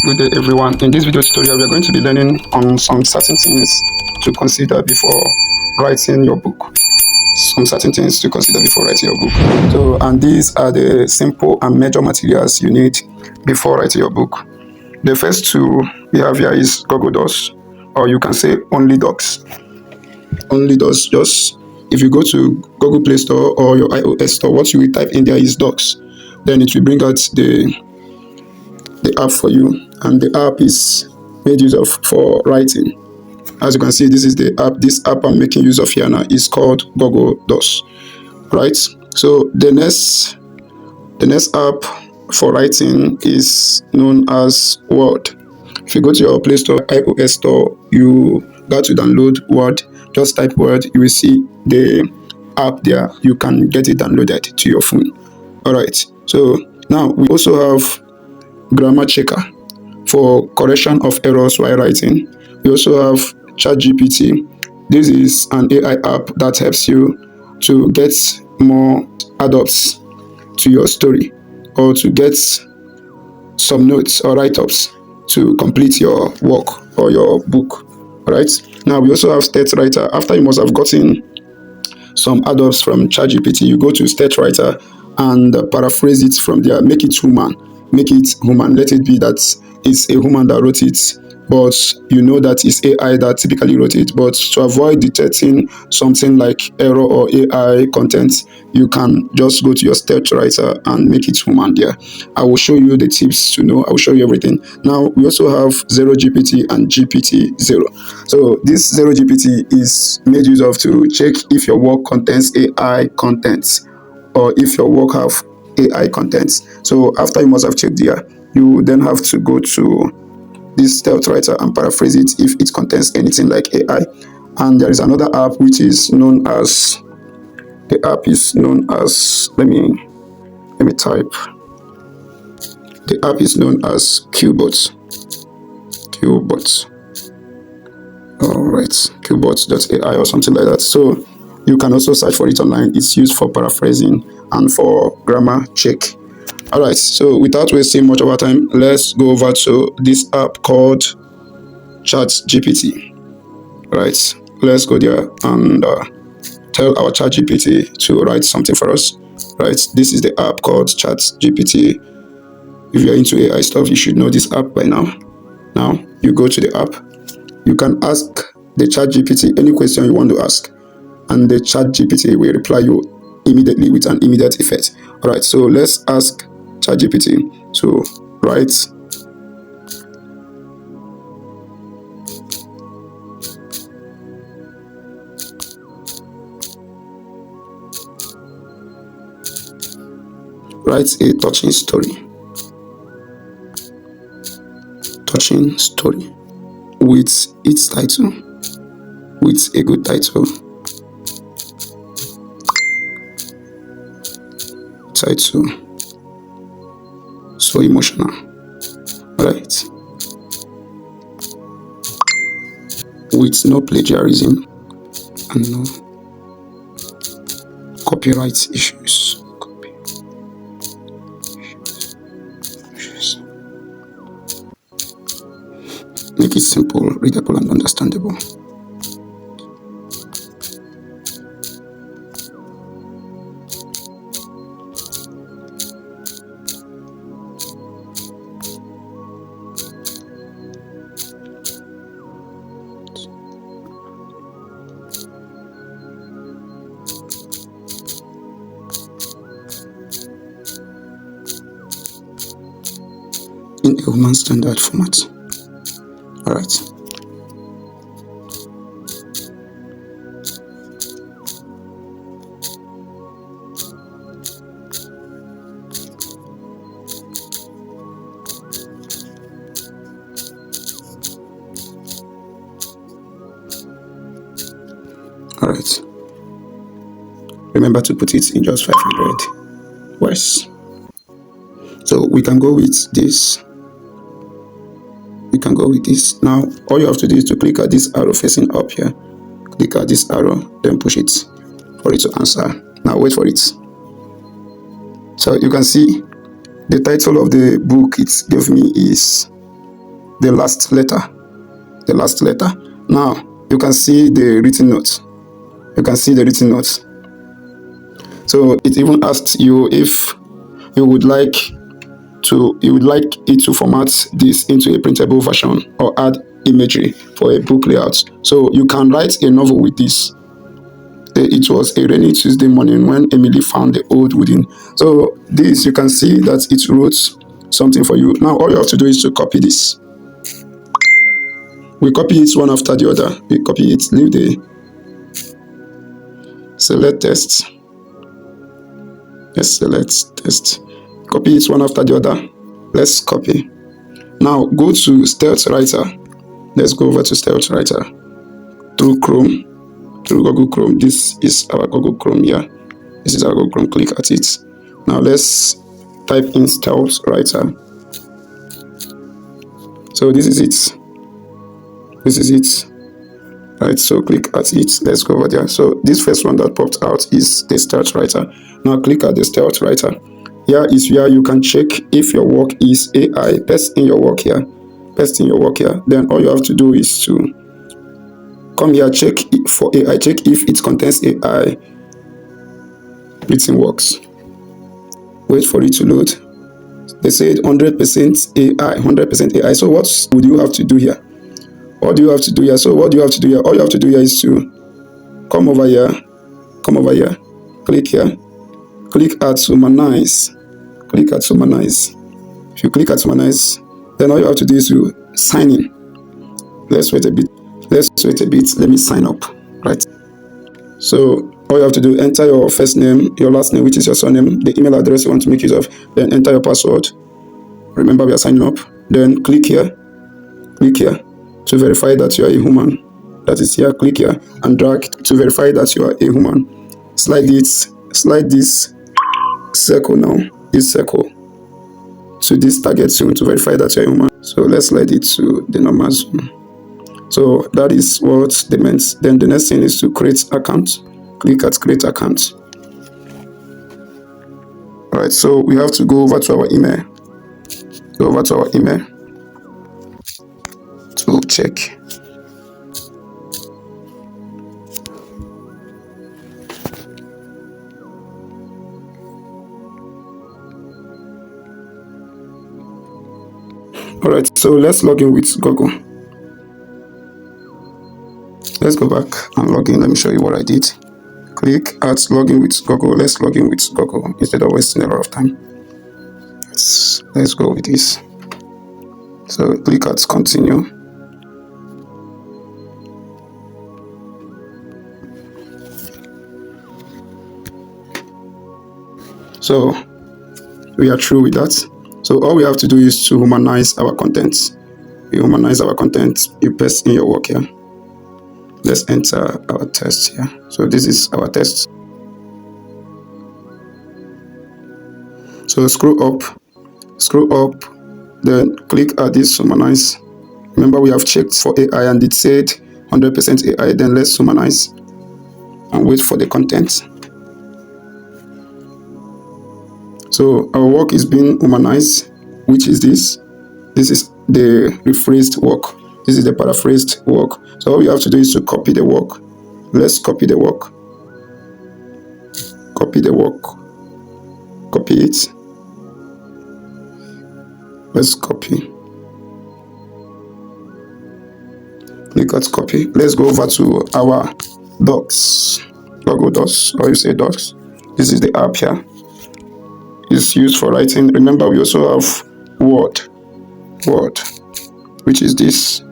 Good day everyone. In this video tutorial we are going to be learning on some certain things to consider before writing your book. And these are the simple and major materials you need before writing your book. The first two we have here is Google Docs, or you can say Only Docs. Only Docs, just if you go to Google Play Store or your iOS store, what you will type in there is Docs. Then it will bring out the app for you, and the app is made use of for writing. As you can see, this is the app. This app I'm making use of here now is called Google Docs, right? So the next app for writing is known as Word. If you go to your Play Store, iOS store, you got to download Word. Just type Word, you will see the app there. You can get it downloaded to your phone. All right, so now we also have Grammar Checker for correction of errors while writing. We also have ChatGPT. This is an AI app that helps you to get more add-ups to your story, or to get some notes or write-ups to complete your work or your book. Right now we also have State Writer. After you must have gotten some add-ups from ChatGPT, you go to State Writer and paraphrase it from there. Make it human. Let it be that it's a human that wrote it, but you know that it's AI that typically wrote it. But to avoid detecting something like error or AI content, you can just go to your State Writer and make it human there. I will show you the tips to know. I will show you everything. Now we also have 𝙤𝙍𝙄𝙏 and GPT-0. So this 𝙤𝙍𝙄𝙏 is made use of to check if your work contains AI content, or if your work have AI contents. So after you must have checked there, you then have to go to this State Writer and paraphrase it if it contains anything like AI. And there is another app which is known as, let me type. The app is known as 𝙎𝙬𝙀. All right, 𝙎𝙬𝙀.ai or something like that. So you can also search for it online. It's used for paraphrasing and for grammar check. All right, so without wasting much of our time, let's go over to this app called ChatGPT. Right, let's go there and tell our ChatGPT to write something for us. Right, this is the app called ChatGPT. If you're into AI stuff, you should know this app by now. Now you go to the app. You can ask the ChatGPT any question you want to ask, and the ChatGPT will reply you immediately with an immediate effect. All right, so let's ask ChatGPT to write a touching story with its title, with a good title. So emotional. Right, with no plagiarism and no copyright issues. Make it simple, readable and understandable. In a human standard format. All right. All right. Remember to put it in just 500 words. So we can go with this. Now all you have to do is to click at this arrow facing up here. Click at this arrow, then push it for it to answer. Now wait for it. So you can see the title of the book it gave me is the last letter. The last letter. Now you can see the written notes. You can see the written notes. So it even asks you if you would like it to format this into a printable version or add imagery for a book layout. So you can write a novel with this. It was a rainy Tuesday morning when Emily found the old wooden. So this, you can see that it wrote something for you. Now all you have to do is to copy this. We copy it one after the other. We copy it, leave the select text. Let's select text. Copy it one after the other. Let's copy. Now go to 𝙁𝙄𝙄𝙍𝙁. Let's go over to 𝙁𝙄𝙄𝙍 through Chrome, through Google Chrome. This is our Google Chrome here. This is our Google Chrome. Click at it. Now let's type in 𝙁𝙄𝙄𝙍. So this is it. This is it. Right, so click at it. Let's go over there. So this first one that popped out is the 𝙁𝙄𝙄𝙍. Now click at the 𝙁𝙄𝙄𝙍. Here is where you can check if your work is AI. Paste in your work here. Paste in your work here. Then all you have to do is to come here, check for AI. Check if it contains AI written works. Wait for it to load. They said 100% AI, 100% AI. So what would you have to do here? What do you have to do here? So what do you have to do here? All you have to do here is to come over here. Come over here. Click here. Click at 𝙤𝙐𝙐𝙍. Click at 𝙤𝙐𝙐𝙍. If you click at 𝙤𝙐𝙐𝙍, then all you have to do is to sign in. Let's wait a bit. Let's wait a bit. Let me sign up. Right. So all you have to do, enter your first name, your last name, which is your surname, the email address you want to make use of, then enter your password. Remember, we are signing up. Then click here. Click here to verify that you are a human. That is here. Click here and drag to verify that you are a human. Slide this circle now. This circle to this target zone to verify that you are a human. So let's slide it to the normal zone. So that is what they meant. Then the next thing is to create account. Click at create account. All right, so we have to go over to our email. Go over to our email to check. All right, so let's log in with Google. Let's go back and log in. Let me show you what I did. Click at login with Google. Let's log in with Google instead of wasting a lot of time. Let's go with this. So click at continue. So we are through with that. So all we have to do is to humanize our content. You humanize our content, you paste in your work here. Let's enter our test here. So this is our test. So scroll up, then click at this humanize. Remember, we have checked for AI and it said 100% AI. Then let's humanize and wait for the content. So our work is being humanized, which is this. This is the rephrased work. This is the paraphrased work. So all we have to do is to copy the work. Let's copy the work. Copy the work. Copy it. Let's copy. Click at copy. Let's go over to our docs. Google Docs, or you say docs. This is the app here. It's used for writing. Remember, we also have Word, which is this.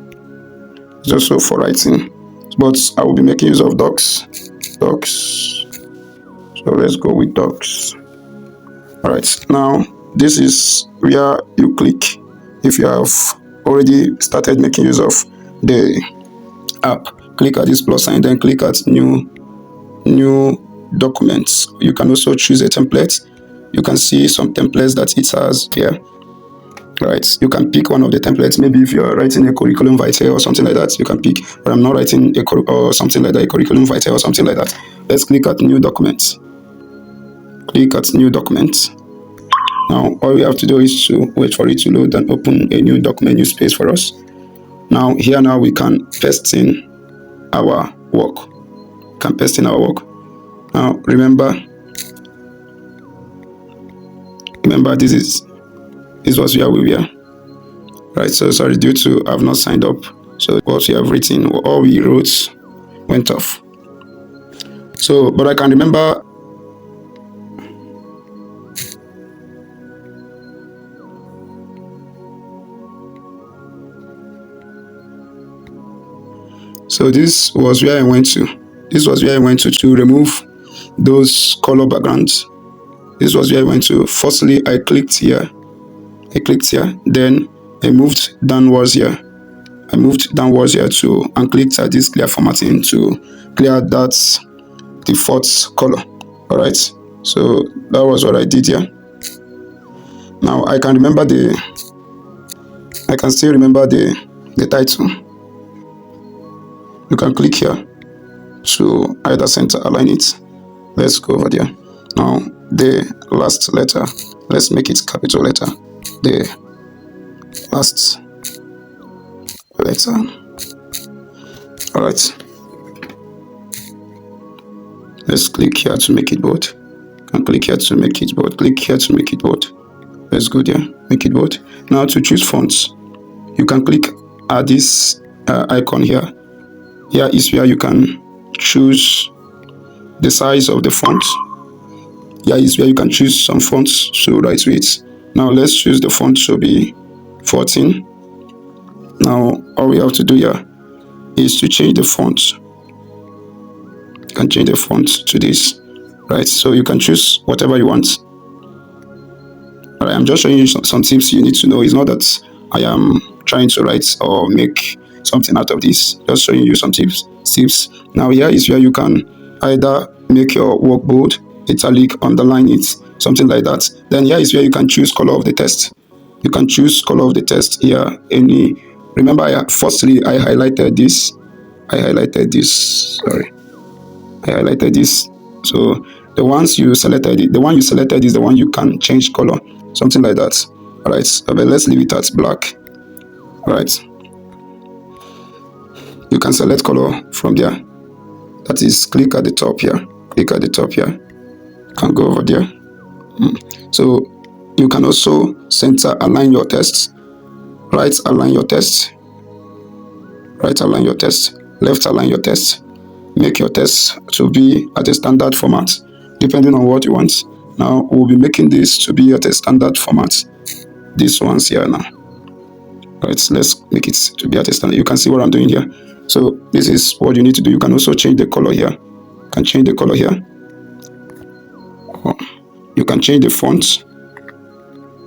It's also for writing, but I will be making use of docs. So let's go with docs. All right, now this is where you click if you have already started making use of the app. Click at this plus sign, then click at new documents. You can also choose a template. You can see some templates that it has here. Right, you can pick one of the templates. Maybe if you're writing a curriculum vitae or something like that, you can pick. But I'm not writing a something like that, a curriculum vitae or something like that. Let's click at new documents. Click at new documents. Now all we have to do is to wait for it to load and open a new document, new space for us. Now here now we can paste in our work. Can paste in our work. Now remember this was where we were. Right, so sorry, due to I've not signed up. So what we have written, all we wrote went off. So, but I can remember so this was where I went to. This was where I went to remove those color backgrounds. This was where I went to. Firstly, I clicked here. Then I moved downwards here. And clicked at this clear formatting to clear that default color. All right. So that was what I did here. Now I can still remember the title. You can click here to either center align it. Let's go over there. Now the last letter, let's make it capital letter. The last letter. All right. Let's click here to make it bold. And click here to make it bold. Click here to make it bold. Let's go there. Make it bold. Now to choose fonts, you can click at this icon here. Here is where you can choose the size of the font. Here is where you can choose some fonts to write with. Now let's choose the font to be 14. Now all we have to do here is to change the font. You can change the font to this, right? So you can choose whatever you want. All right, I'm just showing you some tips you need to know. It's not that I am trying to write or make something out of this. Just showing you some tips. Now here is where you can either make your work bold, italic, underline it, something like that. Then here is where you can choose color of the text. You can choose color of the text here. Remember, firstly I highlighted this. So the one you selected is the one you can change color, something like that. All right, but let's leave it at black. All right, you can select color from there. That is, click at the top here. Can go over there. So you can also center align your text. Right align your text. Left align your text. Make your text to be at a standard format, depending on what you want. Now we'll be making this to be at a standard format. This one's here now. Right, let's make it to be at a standard. You can see what I'm doing here. So this is what you need to do. You can also change the color here. You can change the font.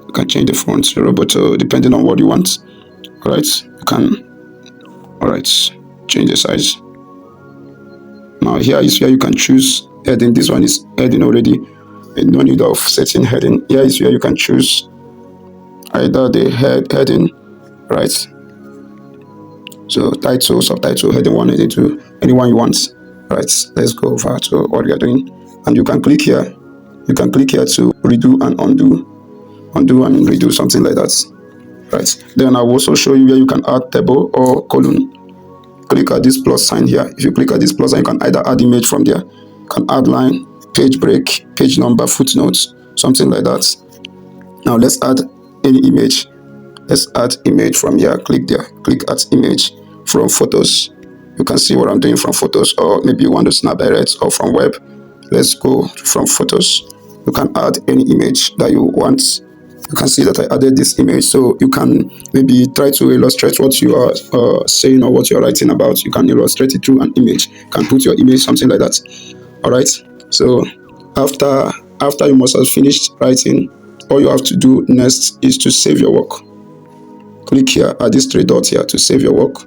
You can change the font, Roboto, depending on what you want. All right, you can. All right, change the size. Now here is where you can choose heading. This one is heading already. No need of setting heading. Here is where you can choose either the heading, right? So title, subtitle, heading 1, heading 2, anyone you want. Right, let's go over to what we are doing. And you can click here. You can click here to redo and undo and redo, something like that. Right, then I will also show you where you can add table or column. Click at this plus sign here. If you click at this plus sign, you can either add image from there. You can add line, page break, page number, footnotes, something like that. Now let's add any image. Let's add image from here. Click there. Click at image from photos. You can see what I'm doing from photos, or maybe you want to snap direct or from web. Let's go from photos. You can add any image that you want. You can see that I added this image, so you can maybe try to illustrate what you are saying or what you're writing about. You can illustrate it through an image. You can put your image, something like that. All right, so after you must have finished writing, all you have to do next is to save your work. Click here at this three dots here to save your work.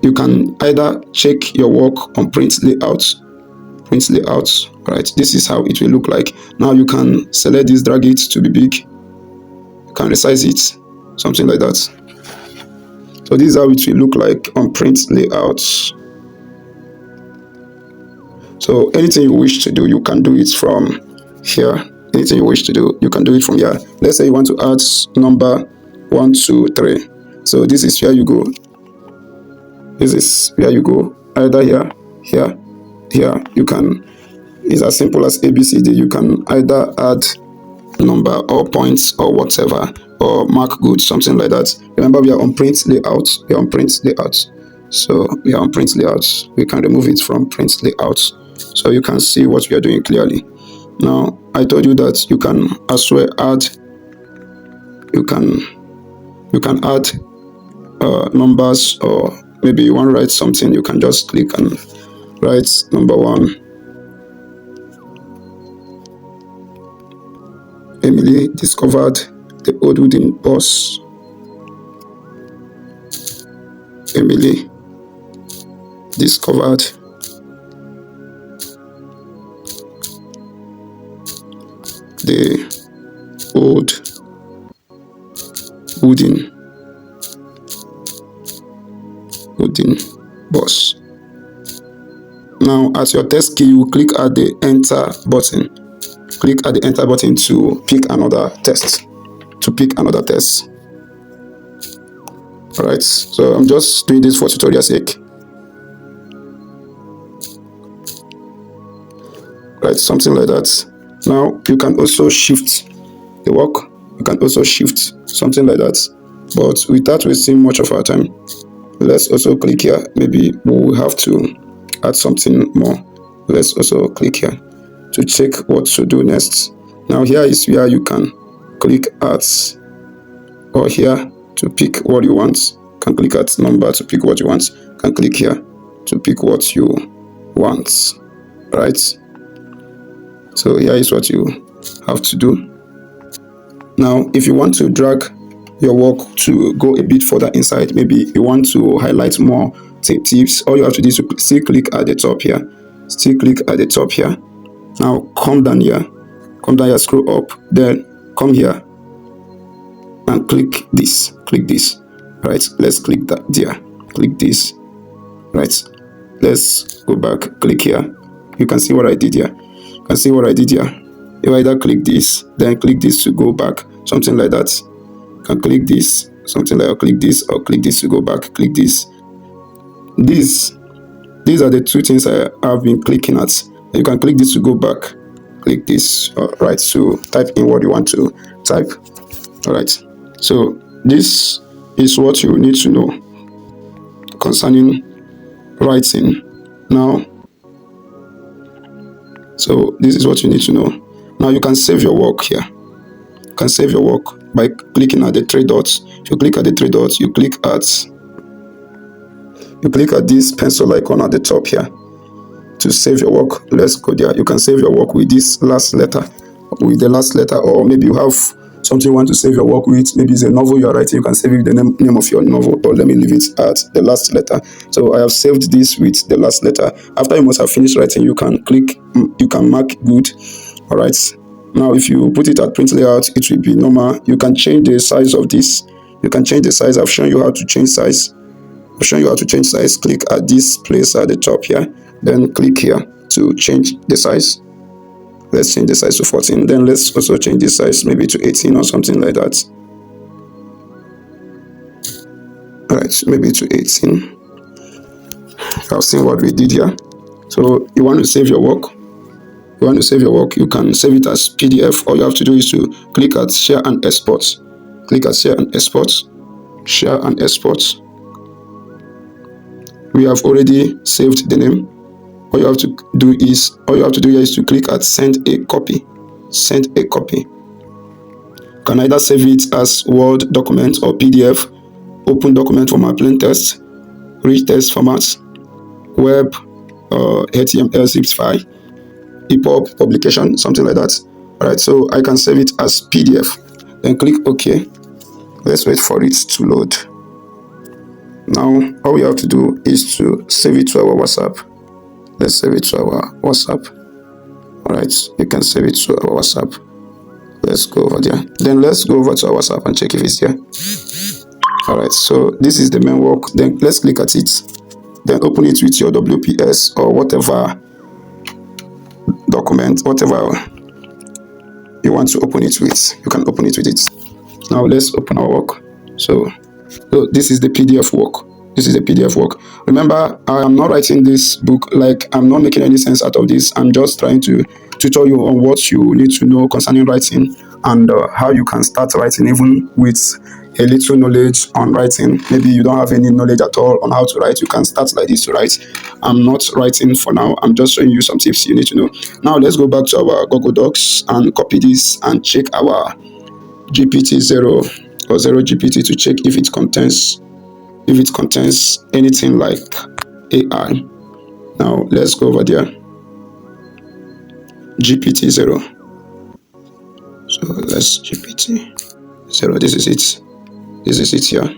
You can either check your work on print layout. Right, this is how it will look like. Now you can select this, drag it to be big. You can resize it, something like that. So this is how it will look like on print layout. So anything you wish to do, you can do it from here. anything you wish to do, you can do it from here. Let's say you want to add number 1, 2, 3. So this is where you go. This is where you go. Either here, here, here. You can, it's as simple as ABCD. You can either add number or points or whatever, or mark good, something like that. Remember, we are on print layout. We are on print layout. So we are on print layout. We can remove it from print layout, so you can see what we are doing clearly. Now, I told you that you can as well add. You can add numbers, or maybe you want to write something. You can just click and write number 1. Emily discovered the old wooden bus. Emily discovered the old wooden bus. Now, as your text key, you click at the enter button. Click at the enter button to pick another text. Alright, so I'm just doing this for tutorial sake. Right, something like that. Now you can also shift the work. You can also shift something like that. But without wasting much of our time, let's also click here. Maybe we'll have to add something more. Let's also click here to check what to do next. Now here is where you can click at, or here to pick what you want. You can click at number to pick what you want. You can click here to pick what you want. Right? So here is what you have to do. Now, if you want to drag your work to go a bit further inside, maybe you want to highlight more tips, all you have to do is to still click at the top here. Still click at the top here. Now come down here, scroll up, then come here and click this. Right, let's click that there. Click this. Right, let's go back, click here. You can see what I did here. You either click this, then click this to go back, something like that. You can click this, something like, or click this to go back. Click this. These are the two things I have been clicking at. You can click this to go back. Click this, right, to type in what you want to type. All right. So this is what you need to know concerning writing. Now, so this is what you need to know. Now you can save your work here. You can save your work by clicking at the 3 dots. If you click at the 3 dots, you click at this pencil icon at the top here to save your work. Let's go there. You can save your work with this last letter, or maybe you have something you want to save your work with. Maybe it's a novel you are writing. You can save it with the name of your novel, or let me leave it at the last letter. So I have saved this with the last letter. After you must have finished writing, you can mark good. All right. Now, if you put it at print layout, it will be normal. You can change the size of this. I've shown you how to change size. Click at this place at the top here. Then click here to change the size. Let's change the size to 14. Then let's also change the size maybe to 18 or something like that. All right, maybe to 18. I've seen what we did here. So you want to save your work. You can save it as PDF. All you have to do is to click at share and export. Share and export. We have already saved the name. All you have to do here is to click at send a copy. You can either save it as Word document or PDF, open document format, plain text, rich text formats, web, HTML, zip file, EPUB, publication, something like that. All right, so I can save it as PDF. Then click OK. Let's wait for it to load. Now, all we have to do is to save it to our WhatsApp. Let's save it to our WhatsApp. All right, you can save it to our WhatsApp. Let's go over there. Then let's go over to our WhatsApp and check if it's there. All right, so this is the main work. Then let's click at it. Then open it with your WPS or whatever document, whatever you want to open it with, you can open it with it. Now let's open our work. So this is the PDF work. This is a PDF work. Remember, I am not writing this book, like I'm not making any sense out of this. I'm just trying to tutor you on what you need to know concerning writing, and how you can start writing even with a little knowledge on writing. Maybe you don't have any knowledge at all on how to write, you can start like this to write. I'm not writing for now, I'm just showing you some tips you need to know. Now let's go back to our Google Docs and copy this and check our GPT-0 or 0GPT to check if it contains anything like AI. Now let's go over there. GPT-0. So let's GPT-0. This is it. This is it here.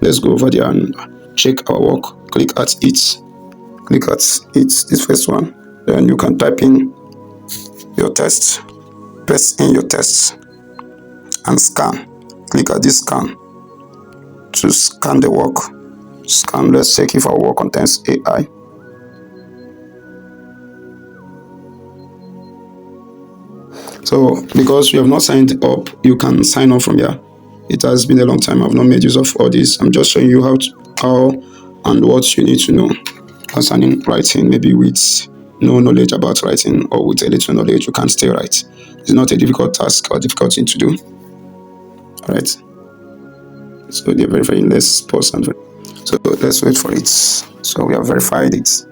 Let's go over there and check our work. Click at it. Click at it. This first one. Then you can type in your text. Paste in your text and scan. Click at this scan to scan the work. Scan. Let's check if our work contains AI. So because you have not signed up, you can sign up from here. It has been a long time I've not made use of all this. I'm just showing you how and what you need to know concerning writing. Maybe with no knowledge about writing or with a little knowledge, you can still write. It's not a difficult task or difficult thing to do. All right. So they're verifying. Let's pause and so let's wait for it. So we have verified it.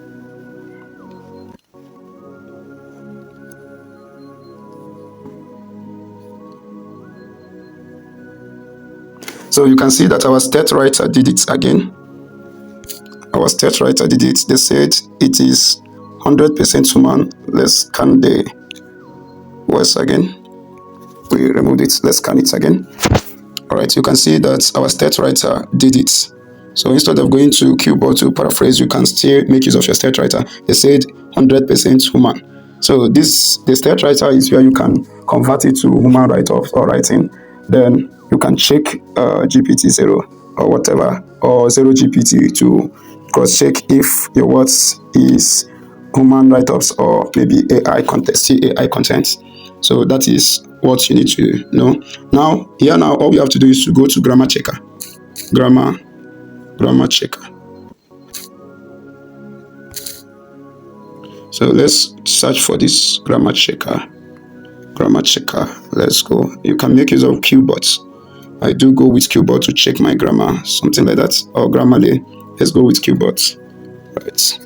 So you can see that our state writer did it again. Our state writer did it. They said it is 100% human. Let's scan the words again. We removed it. Let's scan it again. All right, you can see that our state writer did it. So instead of going to keyboard to paraphrase, you can still make use of your state writer. They said 100% human. So the state writer is where you can convert it to human write-off or writing. Then you can check GPT-0 or whatever, or 0GPT to cross-check if your words is human write-ups or maybe AI content. So that is what you need to know. Now, all we have to do is to go to grammar checker. Grammar checker. So let's search for this grammar checker. Let's go. You can make use of keyboards. I do go with keyboard to check my grammar, something like that, or Grammarly. Let's go with keyboards. Right.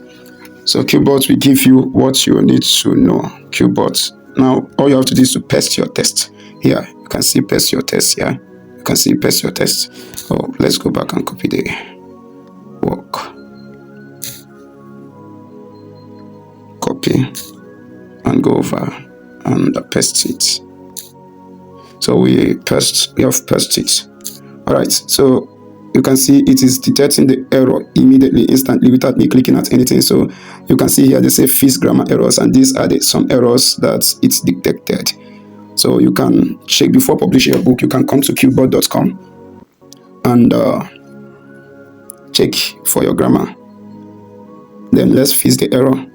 So keyboards will give you what you need to know. Keyboards. Now all you have to do is to paste your text. Here you can see paste your text. Here you can see paste your text. Oh, let's go back and copy the work. Copy and go over and paste it. So we have pasted it. All right, so you can see it is detecting the error immediately, instantly, without me clicking at anything. So you can see here they say fixed grammar errors, and these are some errors that it's detected. So you can check before publishing your book. You can come to keyboard.com and check for your grammar. Then let's fix the error.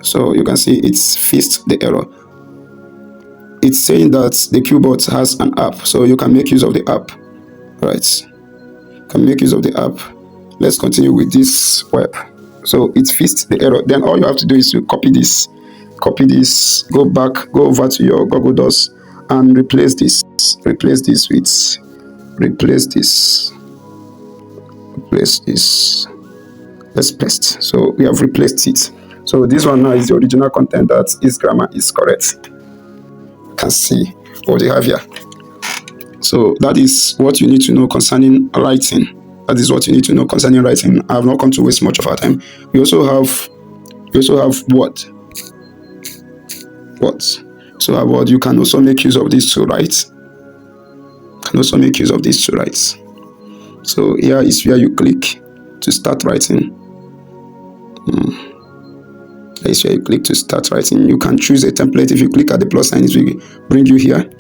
So you can see it's fixed the error. It's saying that the keyboard has an app, so you can make use of the app. Right, can make use of the app. Let's continue with this web. So it fixed the error. Then all you have to do is to copy this, go over to your Google Docs and replace this let's paste. So we have replaced it. So this one now is the original content that its grammar is correct. You can see what they have here. So that is what you need to know concerning writing. I have not come to waste much of our time. We also have Word. So Word, you can also make use of this to write. So here is where you click to start writing. Here is where you click to start writing. You can choose a template. If you click at the plus sign, it will bring you here.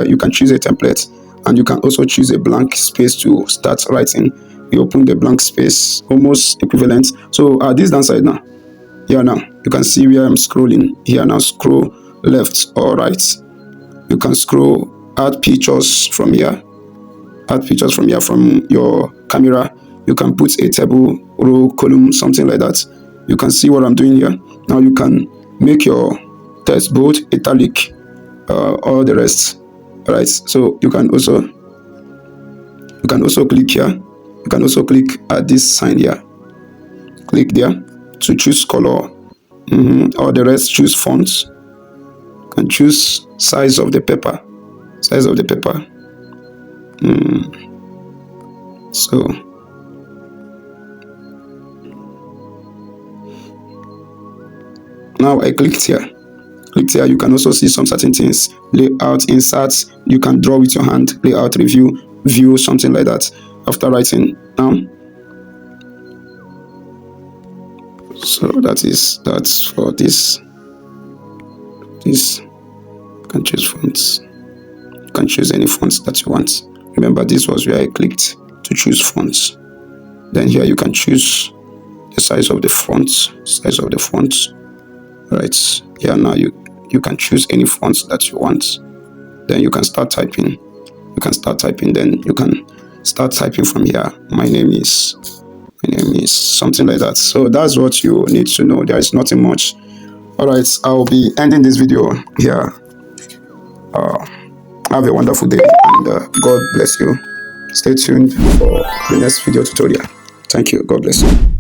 You can choose a template, and you can also choose a blank space to start writing. You open the blank space, almost equivalent. So this downside now. Here now, you can see where I'm scrolling. Here now, scroll left or right. You can scroll, add pictures from here. Add pictures from here from your camera. You can put a table, row, column, something like that. You can see what I'm doing here. Now you can make your text bold, italic, all the rest. All right. So you can also click here. You can also click at this sign here. Click there to choose color. All the rest, choose fonts. You can choose size of the paper. Size of the paper. So now I clicked here. You can also see some certain things: layout, inserts. You can draw with your hand, layout, review, view, something like that. After writing now, so that's for this. You can choose fonts. You can choose any fonts that you want. Remember, this was where I clicked to choose fonts. Then here you can choose the size of the font. Right here now you can choose any fonts that you want. Then you can start typing. Then you can start typing from here. My name is something like that. So that's what you need to know. There is nothing much. All right, I'll be ending this video here. Have a wonderful day, and God bless you. Stay tuned for the next video tutorial. Thank you. God bless you.